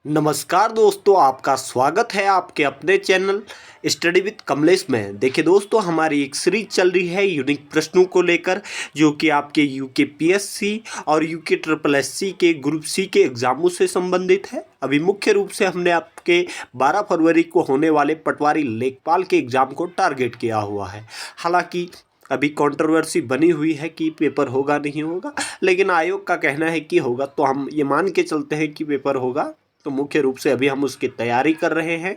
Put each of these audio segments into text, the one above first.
नमस्कार दोस्तों, आपका स्वागत है आपके अपने चैनल स्टडी विद कमलेश में। देखिए दोस्तों, हमारी एक सीरीज चल रही है यूनिक प्रश्नों को लेकर, जो कि आपके यूके पीएससी और यूके ट्रिपल एससी के ग्रुप सी के एग्जामों से संबंधित है। अभी मुख्य रूप से हमने आपके 12 फरवरी को होने वाले पटवारी लेखपाल के एग्ज़ाम को टारगेट किया हुआ है। हालांकि अभी कंट्रोवर्सी बनी हुई है कि पेपर होगा नहीं होगा, लेकिन आयोग का कहना है कि होगा, तो हम ये मान के चलते हैं कि पेपर होगा। तो मुख्य रूप से अभी हम उसकी तैयारी कर रहे हैं।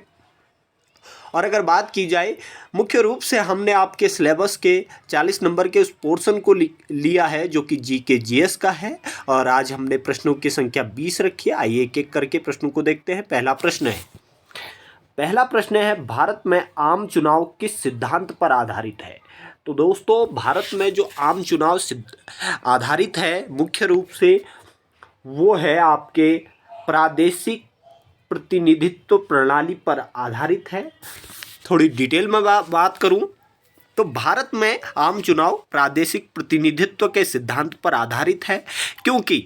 और अगर बात की जाए, मुख्य रूप से हमने आपके सिलेबस के 40 नंबर के उस पोर्शन को लिया है जो कि जीके जीएस का है। और आज हमने प्रश्नों की संख्या 20 रखी है। आइए एक एक करके प्रश्नों को देखते हैं। पहला प्रश्न है, भारत में आम चुनाव किस सिद्धांत पर आधारित है? तो दोस्तों, भारत में जो आम चुनाव आधारित है, मुख्य रूप से वो है आपके प्रादेशिक प्रतिनिधित्व प्रणाली पर आधारित है। थोड़ी डिटेल में बात करूं तो भारत में आम चुनाव प्रादेशिक प्रतिनिधित्व के सिद्धांत पर आधारित है, क्योंकि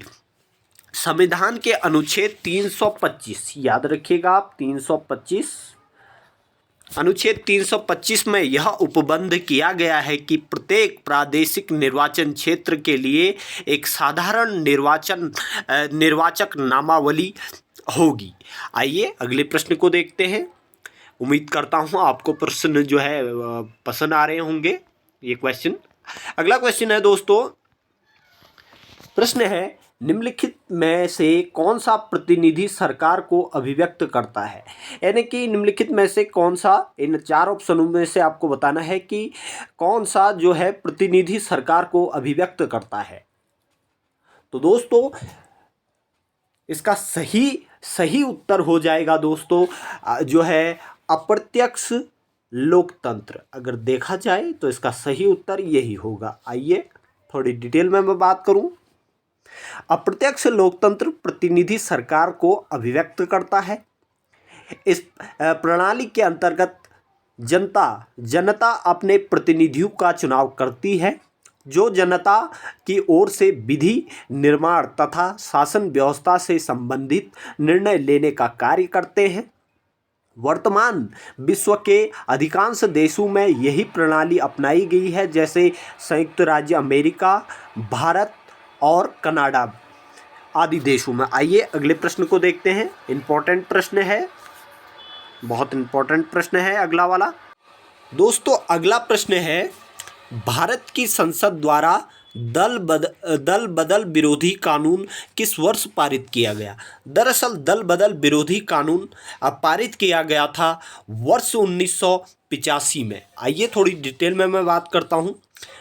संविधान के अनुच्छेद 325, याद रखिएगा आप, 325 अनुच्छेद 325 में यह उपबंध किया गया है कि प्रत्येक प्रादेशिक निर्वाचन क्षेत्र के लिए एक साधारण निर्वाचक नामावली होगी। आइए अगले प्रश्न को देखते हैं। उम्मीद करता हूं आपको प्रश्न जो है पसंद आ रहे होंगे ये क्वेश्चन। अगला क्वेश्चन है दोस्तों, प्रश्न है, निम्नलिखित में से कौन सा प्रतिनिधि सरकार को अभिव्यक्त करता है? यानी कि निम्नलिखित में से कौन सा, इन 4 ऑप्शनों में से आपको बताना है कि कौन सा जो है प्रतिनिधि सरकार को अभिव्यक्त करता है। तो दोस्तों, इसका सही उत्तर हो जाएगा दोस्तों जो है अप्रत्यक्ष लोकतंत्र। अगर देखा जाए तो इसका सही उत्तर यही होगा। आइए थोड़ी डिटेल में मैं बात करूं। अप्रत्यक्ष लोकतंत्र प्रतिनिधि सरकार को अभिव्यक्त करता है। इस प्रणाली के अंतर्गत जनता अपने प्रतिनिधियों का चुनाव करती है, जो जनता की ओर से विधि निर्माण तथा शासन व्यवस्था से संबंधित निर्णय लेने का कार्य करते हैं। वर्तमान विश्व के अधिकांश देशों में यही प्रणाली अपनाई गई है, जैसे संयुक्त राज्य अमेरिका, भारत और कनाडा आदि देशों में। आइए अगले प्रश्न को देखते हैं। इंपॉर्टेंट प्रश्न है, बहुत इंपॉर्टेंट प्रश्न है अगला वाला। दोस्तों, अगला प्रश्न है, भारत की संसद द्वारा दल बदल विरोधी कानून किस वर्ष पारित किया गया? दरअसल दल बदल विरोधी कानून पारित किया गया था वर्ष 1985 में। आइए थोड़ी डिटेल में मैं बात करता हूं।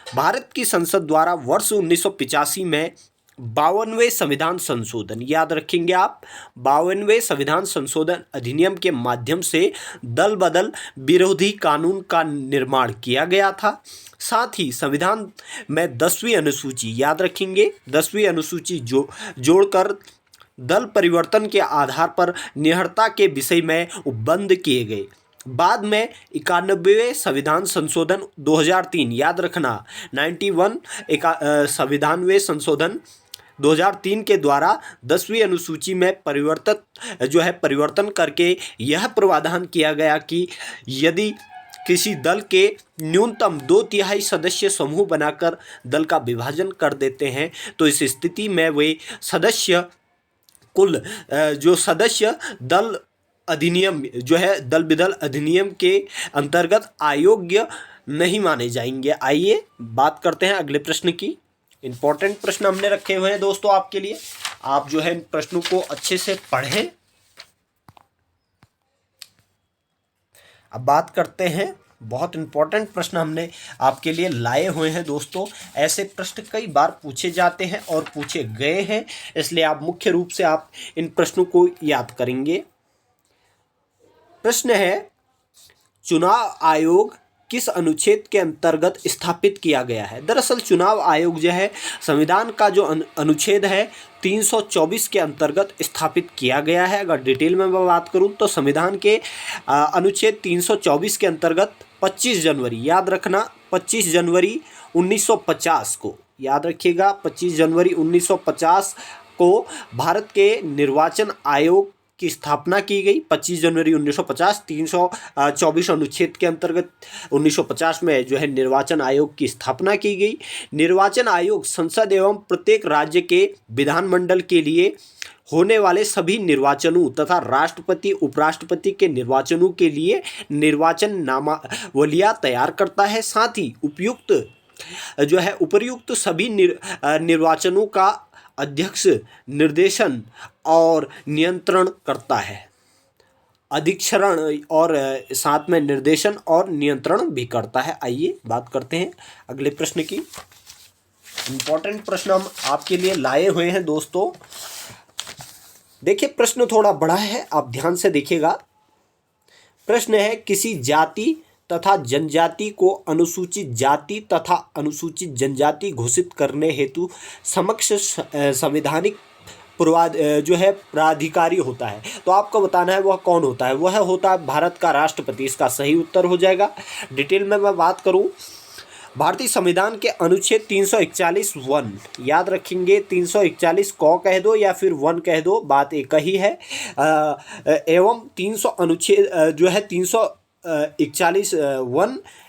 भारत की संसद द्वारा वर्ष 1985 में 52वें संविधान संशोधन, याद रखेंगे आप, 52वें संविधान संशोधन अधिनियम के माध्यम से दल बदल विरोधी कानून का निर्माण किया गया था। साथ ही संविधान में 10वीं अनुसूची, याद रखेंगे, 10वीं अनुसूची जोड़कर दल परिवर्तन के आधार पर निहरता के विषय में उपबंध किए गए। बाद में 91वें संविधान संशोधन 2003, याद रखना, 91 संविधानवें संशोधन 2003 के द्वारा 10वीं अनुसूची में परिवर्तन करके यह प्रावधान किया गया कि यदि किसी दल के न्यूनतम 2/3 सदस्य समूह बनाकर दल का विभाजन कर देते हैं, तो इस स्थिति में वे सदस्य दल अधिनियम जो है, दल बदल अधिनियम के अंतर्गत अयोग्य नहीं माने जाएंगे। आइए बात करते हैं अगले प्रश्न की। इंपॉर्टेंट प्रश्न हमने रखे हुए हैं दोस्तों आपके लिए, आप जो है इन प्रश्नों को अच्छे से पढ़ें। अब बात करते हैं, बहुत इंपॉर्टेंट प्रश्न हमने आपके लिए लाए हुए हैं दोस्तों। ऐसे प्रश्न कई बार पूछे जाते हैं और पूछे गए हैं, इसलिए आप मुख्य रूप से आप इन प्रश्नों को याद करेंगे। प्रश्न है, चुनाव आयोग किस अनुच्छेद के अंतर्गत स्थापित किया गया है? दरअसल चुनाव आयोग जो है, संविधान का जो अनुच्छेद है 324 के अंतर्गत स्थापित किया गया है। अगर डिटेल में मैं बात करूं तो संविधान के अनुच्छेद 324 के अंतर्गत 25 जनवरी, याद रखना, 25 जनवरी 1950 को, याद रखिएगा, 25 जनवरी 1950 को भारत के निर्वाचन आयोग की स्थापना की गई 25 जनवरी 1950 324 अनुच्छेद के अंतर्गत 1950 में जो है निर्वाचन आयोग की स्थापना की गई। निर्वाचन आयोग संसद एवं प्रत्येक राज्य के विधानमंडल के लिए होने वाले सभी निर्वाचनों तथा राष्ट्रपति उपराष्ट्रपति के निर्वाचनों के लिए निर्वाचन नामावलियां तैयार करता है। साथ ही उपर्युक्त सभी निर्वाचनों का अध्यक्ष निर्देशन और नियंत्रण करता है। अधिक्षरण और साथ में निर्देशन और नियंत्रण भी करता है। आइए बात करते हैं अगले प्रश्न की। इंपॉर्टेंट प्रश्न हम आपके लिए लाए हुए हैं दोस्तों। देखिए प्रश्न थोड़ा बड़ा है, आप ध्यान से देखिएगा। प्रश्न है, किसी जाति तथा जनजाति को अनुसूचित जाति तथा अनुसूचित जनजाति घोषित करने हेतु समक्ष संवैधानिक प्राधिकारी होता है। तो आपको बताना है वह कौन होता है। वह होता है भारत का राष्ट्रपति। इसका सही उत्तर हो जाएगा। डिटेल में मैं बात करूं, भारतीय संविधान के अनुच्छेद 341 याद रखेंगे, 341 क कह दो या फिर 1 कह दो, बात एक ही है। एवं 300 अनुच्छेद 341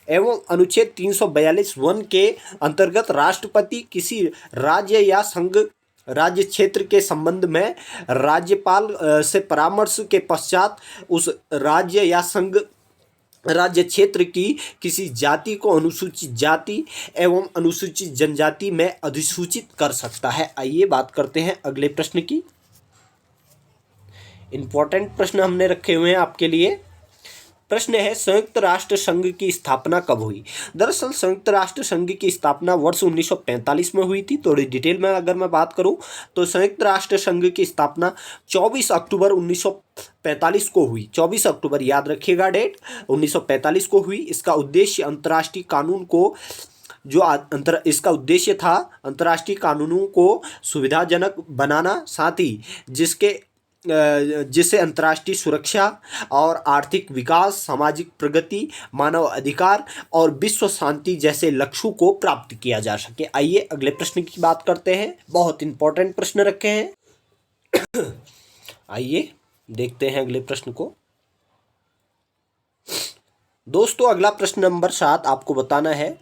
एवं अनुच्छेद 342 के अंतर्गत राष्ट्रपति किसी राज्य या संघ राज्य क्षेत्र के संबंध में राज्यपाल से परामर्श के पश्चात उस राज्य या संघ राज्य क्षेत्र की किसी जाति को अनुसूचित जाति एवं अनुसूचित जनजाति में अधिसूचित कर सकता है। आइए बात करते हैं अगले प्रश्न की। इंपॉर्टेंट प्रश्न हमने रखे हुए हैं आपके लिए। प्रश्न है, संयुक्त राष्ट्र संघ की स्थापना कब हुई। दरअसल संयुक्त राष्ट्र संघ की स्थापना वर्ष 1945 में हुई थी। थोड़ी डिटेल में अगर मैं बात करूं तो संयुक्त राष्ट्र संघ की स्थापना 24 अक्टूबर 1945 को हुई। 24 अक्टूबर याद रखिएगा डेट, 1945 को हुई। इसका उद्देश्य अंतर्राष्ट्रीय कानून को इसका उद्देश्य था अंतर्राष्ट्रीय कानूनों को सुविधाजनक बनाना, साथ ही जिससे अंतर्राष्ट्रीय सुरक्षा और आर्थिक विकास, सामाजिक प्रगति, मानव अधिकार और विश्व शांति जैसे लक्ष्यों को प्राप्त किया जा सके। आइए अगले प्रश्न की बात करते हैं। बहुत इंपॉर्टेंट प्रश्न रखे हैं। आइए देखते हैं अगले प्रश्न को। दोस्तों अगला प्रश्न नंबर 7 आपको बताना है,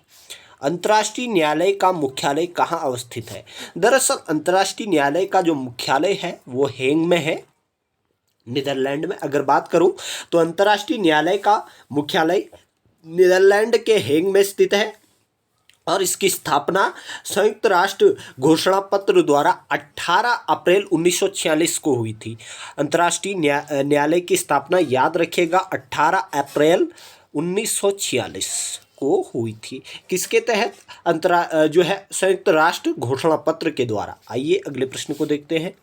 अंतर्राष्ट्रीय न्यायालय का मुख्यालय कहाँ अवस्थित है। दरअसल अंतर्राष्ट्रीय न्यायालय का जो मुख्यालय है वो हेग में है, नीदरलैंड में। अगर बात करूं तो अंतर्राष्ट्रीय न्यायालय का मुख्यालय नीदरलैंड के हेग में स्थित है और इसकी स्थापना संयुक्त राष्ट्र घोषणा पत्र द्वारा 18 अप्रैल 1946 को हुई थी। अंतर्राष्ट्रीय न्यायालय की स्थापना याद रखिएगा 18 अप्रैल 1946 को हुई थी। किसके तहत? संयुक्त राष्ट्र घोषणा पत्र के द्वारा। आइए अगले प्रश्न को देखते हैं।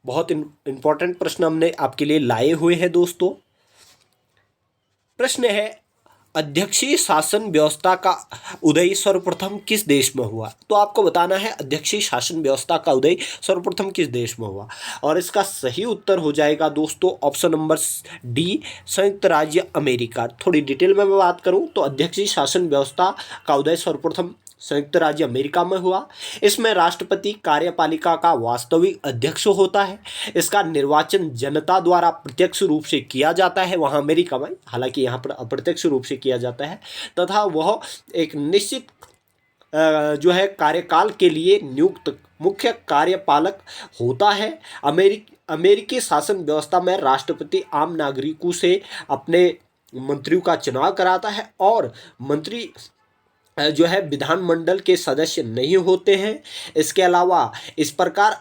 बहुत इंपॉर्टेंट प्रश्न हमने आपके लिए लाए हुए हैं दोस्तों। प्रश्न है, अध्यक्षीय शासन व्यवस्था का उदय सर्वप्रथम किस देश में हुआ। तो आपको बताना है अध्यक्षीय शासन व्यवस्था का उदय सर्वप्रथम किस देश में हुआ, और इसका सही उत्तर हो जाएगा दोस्तों ऑप्शन नंबर डी, संयुक्त राज्य अमेरिका। थोड़ी डिटेल में मैं बात करूं तो अध्यक्षीय शासन व्यवस्था का उदय सर्वप्रथम संयुक्त राज्य अमेरिका में हुआ। इसमें राष्ट्रपति कार्यपालिका का वास्तविक अध्यक्ष होता है। इसका निर्वाचन जनता द्वारा प्रत्यक्ष रूप से किया जाता है वहाँ अमेरिका में, हालांकि यहाँ पर अप्रत्यक्ष रूप से किया जाता है, तथा वह एक निश्चित कार्यकाल के लिए नियुक्त मुख्य कार्यपालक होता है। अमेरिकी शासन व्यवस्था में राष्ट्रपति आम नागरिकों से अपने मंत्रियों का चुनाव कराता है और मंत्री विधानमंडल के सदस्य नहीं होते हैं। इसके अलावा इस प्रकार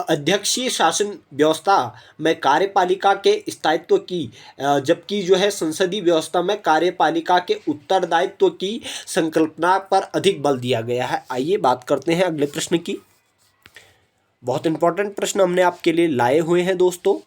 अध्यक्षीय शासन व्यवस्था में कार्यपालिका के स्थायित्व की, जबकि संसदीय व्यवस्था में कार्यपालिका के उत्तरदायित्व की संकल्पना पर अधिक बल दिया गया है। आइए बात करते हैं अगले प्रश्न की। बहुत इंपॉर्टेंट प्रश्न हमने आपके लिए लाए हुए हैं दोस्तों।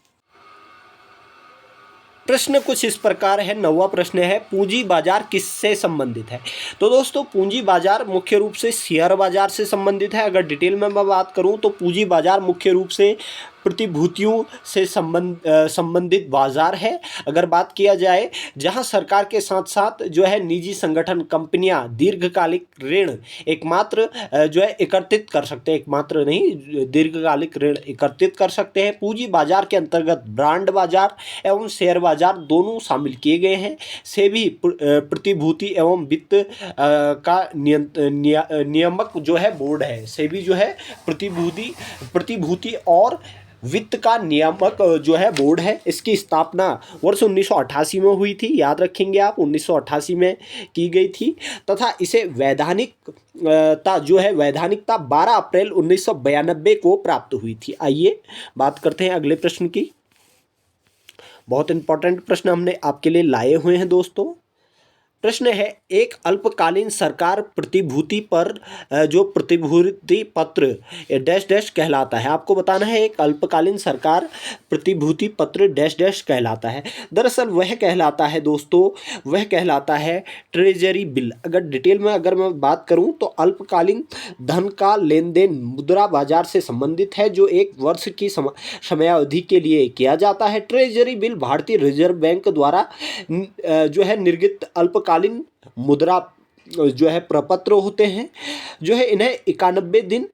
प्रश्न कुछ इस प्रकार है। 9वां प्रश्न है, पूंजी बाजार किससे संबंधित है। तो दोस्तों पूंजी बाजार मुख्य रूप से शेयर बाजार से संबंधित है। अगर डिटेल में मैं बात करूं तो पूंजी बाजार मुख्य रूप से प्रतिभूतियों से संबंधित बाजार है। अगर बात किया जाए जहां सरकार के साथ साथ जो है निजी संगठन, कंपनियां दीर्घकालिक ऋण एकमात्र जो है एकत्रित कर सकते हैं, एकमात्र नहीं, दीर्घकालिक ऋण एकत्रित कर सकते हैं। पूंजी बाजार के अंतर्गत ब्रांड बाजार एवं शेयर बाजार दोनों शामिल किए गए हैं। सेबी प्रतिभूति एवं वित्त का नियामक जो है बोर्ड है। सेबी जो है प्रतिभूति और वित्त का नियामक जो है बोर्ड है। इसकी स्थापना वर्ष 1988 में हुई थी, याद रखेंगे आप, 1988 में की गई थी तथा इसे वैधानिकता 12 अप्रैल 1992 को प्राप्त हुई थी। आइए बात करते हैं अगले प्रश्न की। बहुत इंपॉर्टेंट प्रश्न हमने आपके लिए लाए हुए हैं दोस्तों। प्रश्न है, एक अल्पकालीन सरकार प्रतिभूति पर जो प्रतिभूति पत्र डैश डैश कहलाता है। आपको बताना है एक अल्पकालीन सरकार प्रतिभूति पत्र डैश डैश कहलाता है। दरअसल वह कहलाता है दोस्तों, वह कहलाता है ट्रेजरी बिल। अगर डिटेल में अगर मैं बात करूं तो अल्पकालीन धन का लेन देन मुद्रा बाजार से संबंधित है जो एक वर्ष की समयावधि के लिए किया जाता है। ट्रेजरी बिल भारतीय रिजर्व बैंक द्वारा जो है निर्गत अल्पकालीन मुद्रा जो है प्रपत्र होते हैं, जो है इन्हें 91 दिन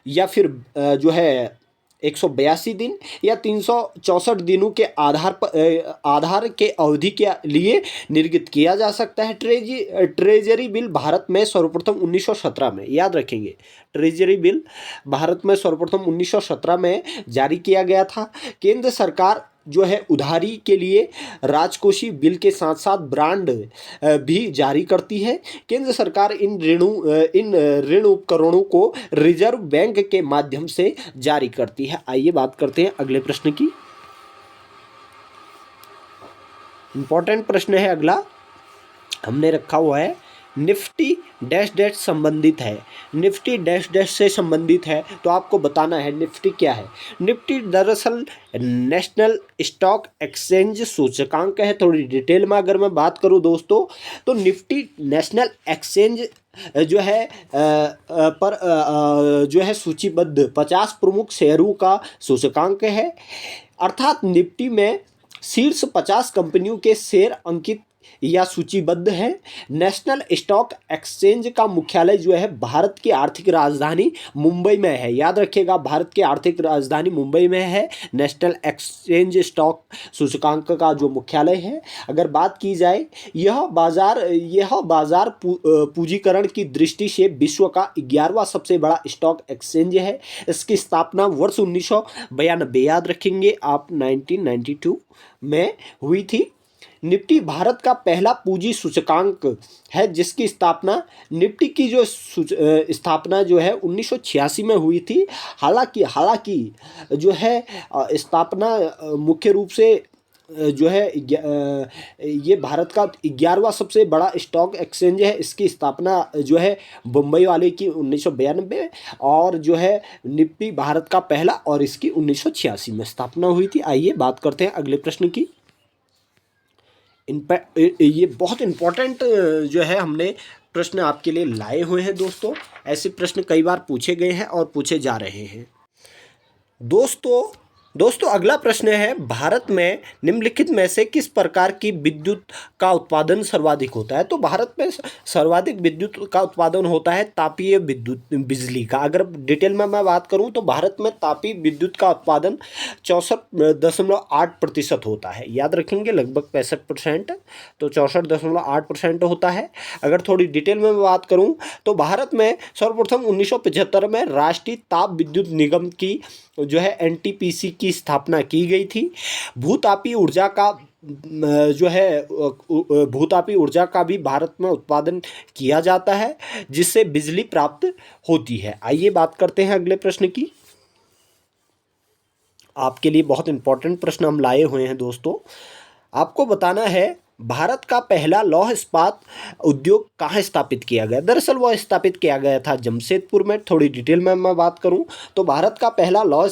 या फिर जो है 182 दिन या 364 दिनों के आधार के अवधि के लिए निर्गत किया जा सकता है। ट्रेजरी बिल भारत में सर्वप्रथम 1917 में, याद रखेंगे, ट्रेजरी बिल भारत में सर्वप्रथम 1917 में जारी किया गया था। केंद्र सरकार जो है उधारी के लिए राजकोषीय बिल के साथ साथ ब्रांड भी जारी करती है। केंद्र सरकार इन ऋण उपकरणों को रिजर्व बैंक के माध्यम से जारी करती है। आइए बात करते हैं अगले प्रश्न की। इंपॉर्टेंट प्रश्न है अगला, हमने रखा हुआ है निफ्टी डैश डैश संबंधित है। निफ्टी डैश डैश से संबंधित है तो आपको बताना है निफ्टी क्या है। निफ्टी दरअसल नेशनल स्टॉक एक्सचेंज सूचकांक है। थोड़ी डिटेल में अगर मैं बात करूं दोस्तों तो निफ्टी नेशनल एक्सचेंज जो है पर जो है सूचीबद्ध 50 प्रमुख शेयरों का सूचकांक है। अर्थात निफ्टी में शीर्ष 50 कंपनियों के शेयर अंकित या सूचीबद्ध है। नेशनल स्टॉक एक्सचेंज का मुख्यालय जो है भारत की आर्थिक राजधानी मुंबई में है। याद रखिएगा, भारत की आर्थिक राजधानी मुंबई में है नेशनल एक्सचेंज स्टॉक सूचकांक का जो मुख्यालय है। अगर बात की जाए यह बाजार पूंजीकरण की दृष्टि से विश्व का 11वां सबसे बड़ा स्टॉक एक्सचेंज है। इसकी स्थापना वर्ष 1992, याद रखेंगे आप, 1992 में हुई थी। निफ्टी भारत का पहला पूंजी सूचकांक है जिसकी स्थापना, निफ्टी की जो स्थापना जो है 1986 में हुई थी। हालांकि जो है स्थापना मुख्य रूप से जो है ये भारत का 11वां सबसे बड़ा स्टॉक एक्सचेंज है। इसकी स्थापना जो है बम्बई वाले की 1992 और जो है निफ्टी भारत का पहला और इसकी 1986 में स्थापना हुई थी। आइए बात करते हैं अगले प्रश्न की। ये बहुत इम्पोर्टेंट जो है हमने प्रश्न आपके लिए लाए हुए हैं दोस्तों। ऐसे प्रश्न कई बार पूछे गए हैं और पूछे जा रहे हैं। दोस्तों अगला प्रश्न है, भारत में निम्नलिखित में से किस प्रकार की विद्युत का उत्पादन सर्वाधिक होता है। तो भारत में सर्वाधिक विद्युत का उत्पादन होता है तापीय विद्युत बिजली का। अगर डिटेल में मैं बात करूं तो भारत में तापीय विद्युत का उत्पादन 64.8% होता है। याद रखेंगे, लगभग 65%, तो 64.8% होता है। अगर थोड़ी डिटेल में मैं बात करूं तो भारत में सर्वप्रथम 1975 में राष्ट्रीय ताप विद्युत निगम की जो है एनटीपीसी की स्थापना की गई थी। भूतापीय ऊर्जा का भी भारत में उत्पादन किया जाता है जिससे बिजली प्राप्त होती है। आइए बात करते हैं अगले प्रश्न की। आपके लिए बहुत इंपॉर्टेंट प्रश्न हम लाए हुए हैं दोस्तों। आपको बताना है भारत का पहला लौह इस्पात उद्योग कहाँ स्थापित किया गया। दरअसल वह स्थापित किया गया था जमशेदपुर में। थोड़ी डिटेल में मैं बात करूं तो भारत का पहला लौह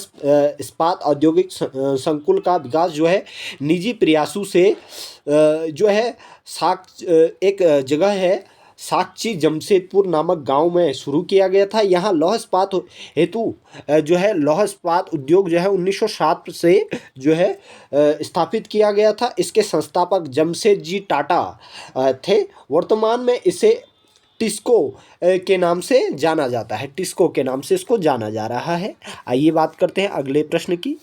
इस्पात औद्योगिक संकुल का विकास जो है निजी प्रयासों से जो है एक जगह है साक्षी जमशेदपुर नामक गांव में शुरू किया गया था। यहाँ लौह इस्पात हेतु जो है लौह इस्पात उद्योग जो है 1907 से जो है स्थापित किया गया था। इसके संस्थापक जमशेद जी टाटा थे। वर्तमान में इसे टिस्को के नाम से जाना जाता है, टिस्को के नाम से इसको जाना जा रहा है। आइए बात करते हैं अगले प्रश्न की।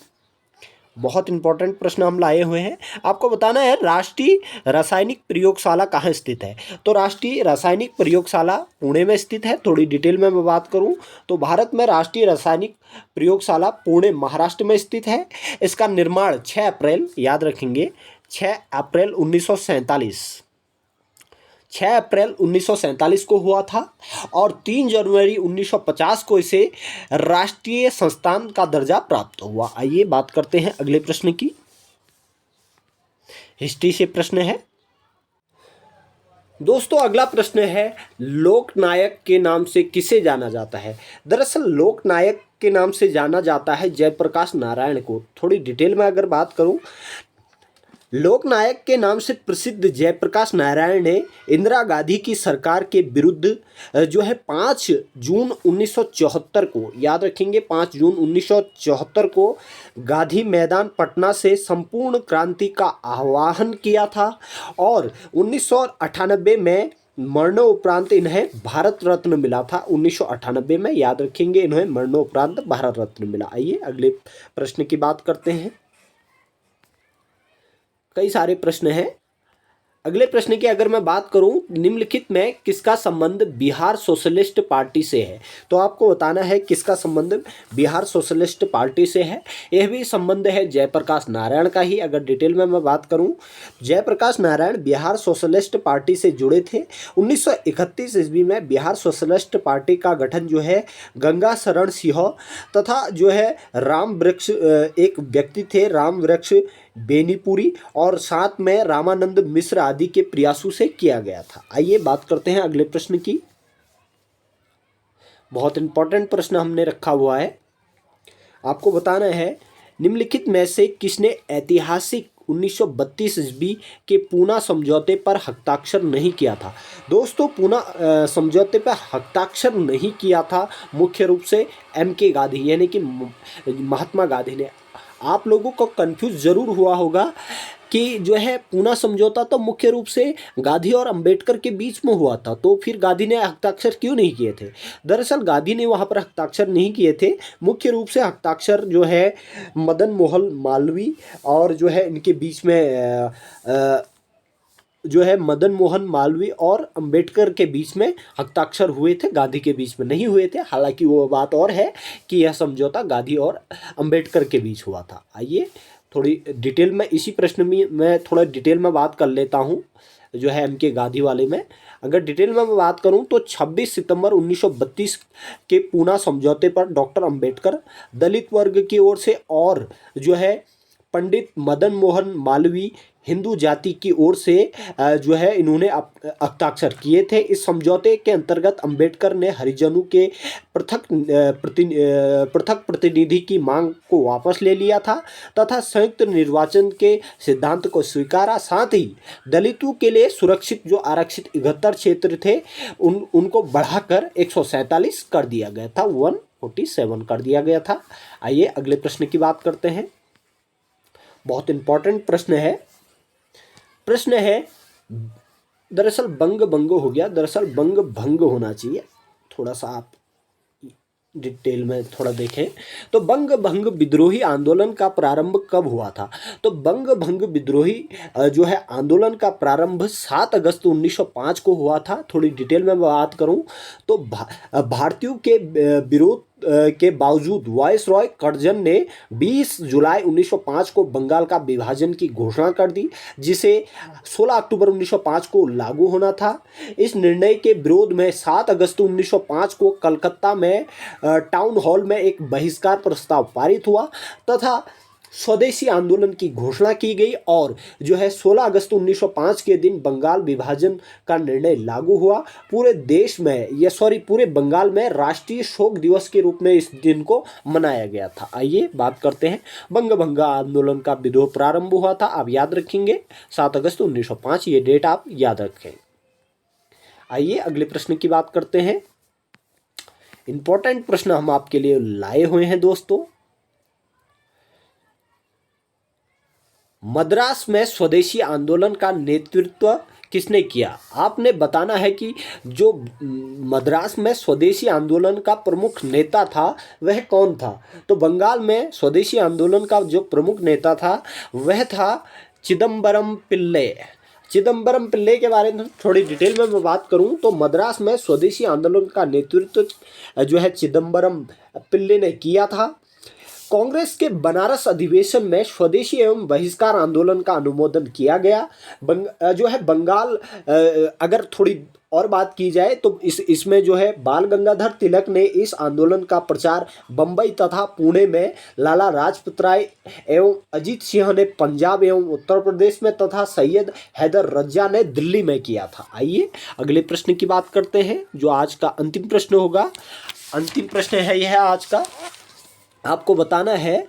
बहुत इंपॉर्टेंट प्रश्न हम लाए हुए हैं। आपको बताना है राष्ट्रीय रासायनिक प्रयोगशाला कहाँ स्थित है। तो राष्ट्रीय रासायनिक प्रयोगशाला पुणे में स्थित है। थोड़ी डिटेल में मैं बात करूं तो भारत में राष्ट्रीय रासायनिक प्रयोगशाला पुणे महाराष्ट्र में स्थित है। इसका निर्माण 6 अप्रैल, याद रखेंगे 6 अप्रैल 1947 को हुआ था और 3 जनवरी 1950 को इसे राष्ट्रीय संस्थान का दर्जा प्राप्त हुआ। आइए बात करते हैं अगले प्रश्न की। हिस्ट्री से प्रश्न है दोस्तों। अगला प्रश्न है लोकनायक के नाम से किसे जाना जाता है। दरअसल लोकनायक के नाम से जाना जाता है जयप्रकाश नारायण को। थोड़ी डिटेल में अगर बात करूं, लोकनायक के नाम से प्रसिद्ध जयप्रकाश नारायण ने इंदिरा गांधी की सरकार के विरुद्ध जो है 5 जून 1974 को, याद रखेंगे 5 जून 1974 को गांधी मैदान पटना से संपूर्ण क्रांति का आह्वान किया था और 1998 में मरणोपरांत इन्हें भारत रत्न मिला था। 1998 में, याद रखेंगे, इन्हें मरणोपरांत भारत रत्न मिला। आइए अगले प्रश्न की बात करते हैं। कई सारे प्रश्न हैं। अगले प्रश्न की अगर मैं बात करूं, निम्नलिखित में किसका संबंध बिहार सोशलिस्ट पार्टी से है। तो आपको बताना है किसका संबंध बिहार सोशलिस्ट पार्टी से है। यह भी संबंध है जयप्रकाश नारायण का ही। अगर डिटेल में मैं बात करूं, जयप्रकाश नारायण बिहार सोशलिस्ट पार्टी से जुड़े थे। 1931 ईस्वी में बिहार सोशलिस्ट पार्टी का गठन जो है गंगा शरण सिंह तथा जो है राम वृक्ष, एक व्यक्ति थे राम वृक्ष बेनीपुरी, और साथ में रामानंद मिश्र आदि के प्रयासों से किया गया था। आइए बात करते हैं अगले प्रश्न की। बहुत इंपॉर्टेंट प्रश्न हमने रखा हुआ है। आपको बताना है निम्नलिखित में से किसने ऐतिहासिक 1932 ईस्वी के पूना समझौते पर हस्ताक्षर नहीं किया था। दोस्तों पूना समझौते पर हस्ताक्षर नहीं किया था मुख्य रूप से MK गांधी, यानी कि महात्मा गांधी ने। आप लोगों को कंफ्यूज जरूर हुआ होगा कि जो है पूना समझौता तो मुख्य रूप से गांधी और अंबेडकर के बीच में हुआ था, तो फिर गांधी ने हस्ताक्षर क्यों नहीं किए थे। दरअसल गांधी ने वहां पर हस्ताक्षर नहीं किए थे। मुख्य रूप से हस्ताक्षर जो है मदन मोहन मालवीय और जो है इनके बीच में जो है मदन मोहन मालवीय और अंबेडकर के बीच में हस्ताक्षर हुए थे, गांधी के बीच में नहीं हुए थे। हालांकि वो बात और है कि यह समझौता गांधी और अंबेडकर के बीच हुआ था। आइए थोड़ी डिटेल में इसी प्रश्न में मैं थोड़ा डिटेल में बात कर लेता हूँ जो है MK गांधी वाले में। अगर डिटेल में मैं बात करूं तो 26 सितंबर 1932 के पूना समझौते पर डॉक्टर अंबेडकर, दलित वर्ग की ओर से और जो है पंडित मदन मोहन मालवीय हिंदू जाति की ओर से जो है इन्होंने हस्ताक्षर किए थे। इस समझौते के अंतर्गत अंबेडकर ने हरिजनों के पृथक प्रतिनिधि की मांग को वापस ले लिया था तथा संयुक्त निर्वाचन के सिद्धांत को स्वीकारा। साथ ही दलितों के लिए सुरक्षित जो आरक्षित 71 क्षेत्र थे उनको बढ़ाकर 147 कर दिया गया था, 147 कर दिया गया था। आइए अगले प्रश्न की बात करते हैं। बहुत इंपॉर्टेंट प्रश्न है। दरअसल बंग हो गया, दरअसल बंग भंग होना चाहिए। थोड़ा सा आप डिटेल में थोड़ा देखें तो बंग भंग विद्रोही आंदोलन का प्रारंभ कब हुआ था। तो बंग भंग विद्रोही जो है आंदोलन का प्रारंभ 7 अगस्त 1905 को हुआ था। थोड़ी डिटेल में बात करूं तो भारतीयों के विरोध के बावजूद वायसरॉय कर्जन ने 20 जुलाई 1905 को बंगाल का विभाजन की घोषणा कर दी, जिसे 16 अक्टूबर 1905 को लागू होना था। इस निर्णय के विरोध में 7 अगस्त 1905 को कलकत्ता में टाउन हॉल में एक बहिष्कार प्रस्ताव पारित हुआ तथा स्वदेशी आंदोलन की घोषणा की गई और जो है 16 अगस्त 1905 के दिन बंगाल विभाजन का निर्णय लागू हुआ। पूरे देश में पूरे बंगाल में राष्ट्रीय शोक दिवस के रूप में इस दिन को मनाया गया था। आइए बात करते हैं बंग भंगा आंदोलन का विद्रोह प्रारंभ हुआ था। आप याद रखेंगे 7 अगस्त 1905, ये डेट आप याद रखें। आइए अगले प्रश्न की बात करते हैं। इंपॉर्टेंट प्रश्न हम आपके लिए लाए हुए हैं दोस्तों। मद्रास में स्वदेशी आंदोलन का नेतृत्व किसने किया? आपने बताना है कि जो मद्रास में स्वदेशी आंदोलन का प्रमुख नेता था वह कौन था। तो बंगाल में स्वदेशी आंदोलन का जो प्रमुख नेता था वह था चिदम्बरम पिल्ले। चिदम्बरम पिल्ले के बारे में थोड़ी डिटेल में मैं बात करूं तो मद्रास में स्वदेशी आंदोलन का नेतृत्व जो है चिदम्बरम पिल्ले ने किया था। कांग्रेस के बनारस अधिवेशन में स्वदेशी एवं बहिष्कार आंदोलन का अनुमोदन किया गया। जो है बंगाल, अगर थोड़ी और बात की जाए तो इसमें जो है बाल गंगाधर तिलक ने इस आंदोलन का प्रचार बम्बई तथा पुणे में, लाला लाजपत राय एवं अजीत सिंह ने पंजाब एवं उत्तर प्रदेश में तथा सैयद हैदर रजा ने दिल्ली में किया था। आइए अगले प्रश्न की बात करते हैं जो आज का अंतिम प्रश्न होगा। अंतिम प्रश्न है यह आज का, आपको बताना है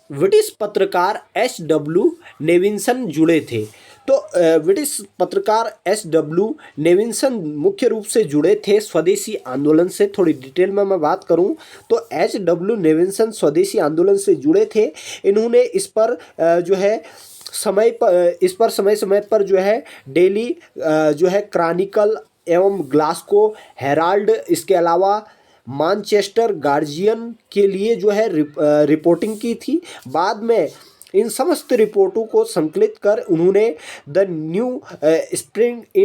ब्रिटिश पत्रकार एस.डब्ल्यू. नेविल्सन जुड़े थे। तो ब्रिटिश पत्रकार एस.डब्ल्यू. नेविल्सन मुख्य रूप से जुड़े थे स्वदेशी आंदोलन से। थोड़ी डिटेल में मैं बात करूं तो एस.डब्ल्यू. नेविल्सन स्वदेशी आंदोलन से जुड़े थे। इन्होंने इस पर जो है समय समय पर जो है डेली जो है क्रॉनिकल एवं ग्लासगो हेराल्ड, इसके अलावा मानचेस्टर गार्जियन के लिए जो है रिपोर्टिंग की थी। बाद में इन समस्त रिपोर्टों को संकलित कर उन्होंने the new spirit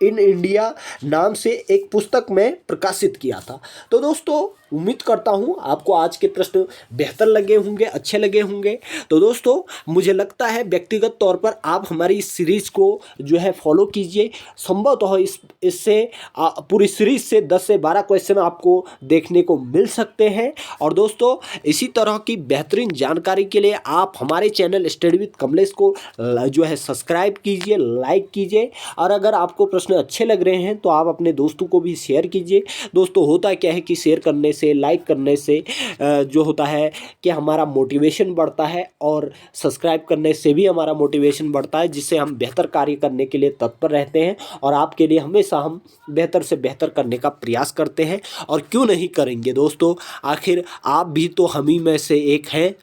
in India नाम से एक पुस्तक में प्रकाशित किया था। तो दोस्तों उम्मीद करता हूँ आपको आज के प्रश्न बेहतर लगे होंगे, अच्छे लगे होंगे। तो दोस्तों मुझे लगता है व्यक्तिगत तौर पर आप हमारी इस सीरीज़ को जो है फॉलो कीजिए। संभवतः इससे पूरी सीरीज से 10 से 12 क्वेश्चन आपको देखने को मिल सकते हैं। और दोस्तों इसी तरह की बेहतरीन जानकारी के लिए आप हमारे चैनल स्टडी विद कमलेश को जो है सब्सक्राइब कीजिए, लाइक कीजिए। और अगर आपको प्रश्न अच्छे लग रहे हैं तो आप अपने दोस्तों को भी शेयर कीजिए। दोस्तों होता क्या है कि शेयर करने से, लाइक करने से जो होता है कि हमारा मोटिवेशन बढ़ता है और सब्सक्राइब करने से भी हमारा मोटिवेशन बढ़ता है, जिससे हम बेहतर कार्य करने के लिए तत्पर रहते हैं और आपके लिए हमेशा हम बेहतर से बेहतर करने का प्रयास करते हैं। और क्यों नहीं करेंगे दोस्तों, आखिर आप भी तो हम ही में से एक हैं।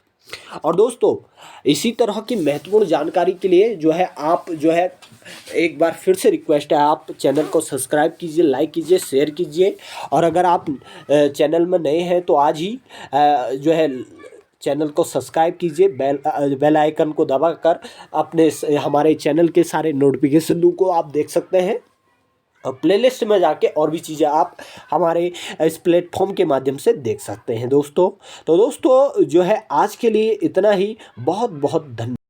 और दोस्तों इसी तरह की महत्वपूर्ण जानकारी के लिए जो है आप जो है एक बार फिर से रिक्वेस्ट है, आप चैनल को सब्सक्राइब कीजिए, लाइक कीजिए, शेयर कीजिए। और अगर आप चैनल में नए हैं तो आज ही जो है चैनल को सब्सक्राइब कीजिए, बेल आइकन को दबाकर अपने हमारे चैनल के सारे नोटिफिकेशन को आप देख सकते हैं। और प्लेलिस्ट में जाके और भी चीज़ें आप हमारे इस प्लेटफॉर्म के माध्यम से देख सकते हैं दोस्तों। तो दोस्तों जो है आज के लिए इतना ही। बहुत बहुत धन्यवाद।